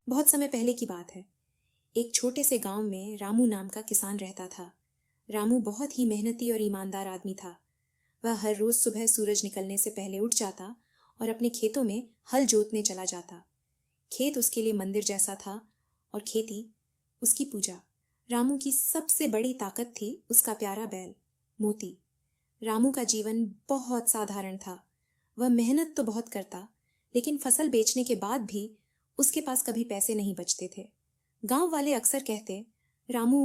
बहुत समय पहले की बात है। एक छोटे से गांव में रामू नाम का किसान रहता था। रामू बहुत ही मेहनती और ईमानदार आदमी था। वह हर रोज सुबह सूरज निकलने से पहले उठ जाता और अपने खेतों में हल जोतने चला जाता। खेत उसके लिए मंदिर जैसा था और खेती उसकी पूजा। रामू की सबसे बड़ी ताकत थी उसका प्यारा बैल, मोती। रामू का जीवन बहुत साधारण था। वह मेहनत तो बहुत करता, लेकिन फसल बेचने के बाद भी उसके पास कभी पैसे नहीं बचते थे। गांव वाले अक्सर कहते, रामू,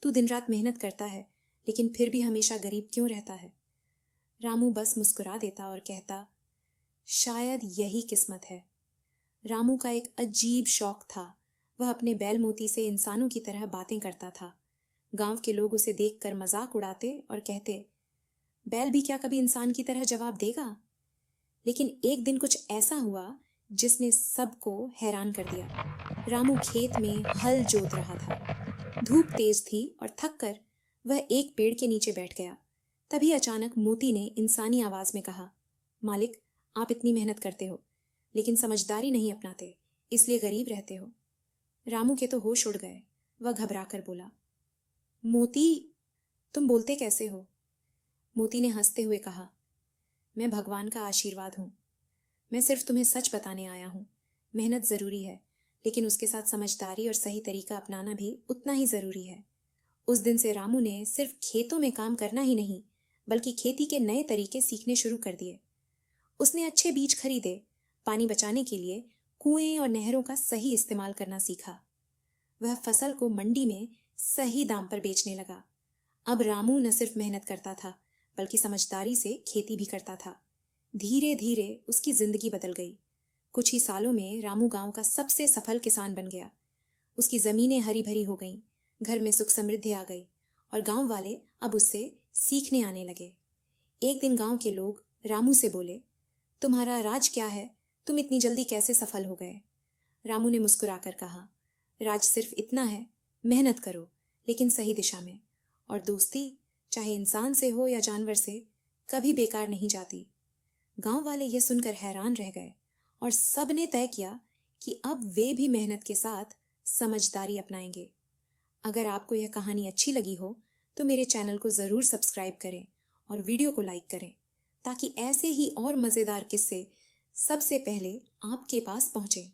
तू दिन रात मेहनत करता है, लेकिन फिर भी हमेशा गरीब क्यों रहता है? रामू बस मुस्कुरा देता और कहता, शायद यही किस्मत है। रामू का एक अजीब शौक था। वह अपने बैल मोती से इंसानों की तरह बातें करता था। गांव के लोग उसे देखकर मजाक उड़ाते और कहते, बैल भी क्या कभी इंसान की तरह जवाब देगा? लेकिन एक दिन कुछ ऐसा हुआ जिसने सबको हैरान कर दिया। रामू खेत में हल जोत रहा था। धूप तेज थी और थक कर वह एक पेड़ के नीचे बैठ गया। तभी अचानक मोती ने इंसानी आवाज में कहा, मालिक, आप इतनी मेहनत करते हो, लेकिन समझदारी नहीं अपनाते, इसलिए गरीब रहते हो। रामू के तो होश उड़ गए। वह घबरा कर बोला, मोती, तुम बोलते कैसे हो? मोती ने हंसते हुए कहा, मैं भगवान का आशीर्वाद हूँ। मैं सिर्फ तुम्हें सच बताने आया हूँ। मेहनत जरूरी है, लेकिन उसके साथ समझदारी और सही तरीका अपनाना भी उतना ही जरूरी है। उस दिन से रामू ने सिर्फ खेतों में काम करना ही नहीं, बल्कि खेती के नए तरीके सीखने शुरू कर दिए। उसने अच्छे बीज खरीदे, पानी बचाने के लिए कुएं और नहरों का सही इस्तेमाल करना सीखा। वह फसल को मंडी में सही दाम पर बेचने लगा। अब रामू न सिर्फ मेहनत करता था, बल्कि समझदारी से खेती भी करता था। धीरे धीरे उसकी जिंदगी बदल गई। कुछ ही सालों में रामू गांव का सबसे सफल किसान बन गया। उसकी जमीनें हरी भरी हो गईं, घर में सुख समृद्धि आ गई और गांव वाले अब उससे सीखने आने लगे। एक दिन गांव के लोग रामू से बोले, तुम्हारा राज क्या है? तुम इतनी जल्दी कैसे सफल हो गए? रामू ने मुस्कुराकर कहा, राज सिर्फ इतना है, मेहनत करो, लेकिन सही दिशा में। और दोस्ती, चाहे इंसान से हो या जानवर से, कभी बेकार नहीं जाती। गांव वाले ये सुनकर हैरान रह गए और सब ने तय किया कि अब वे भी मेहनत के साथ समझदारी अपनाएंगे। अगर आपको यह कहानी अच्छी लगी हो तो मेरे चैनल को ज़रूर सब्सक्राइब करें और वीडियो को लाइक करें, ताकि ऐसे ही और मज़ेदार किस्से सबसे पहले आपके पास पहुंचे।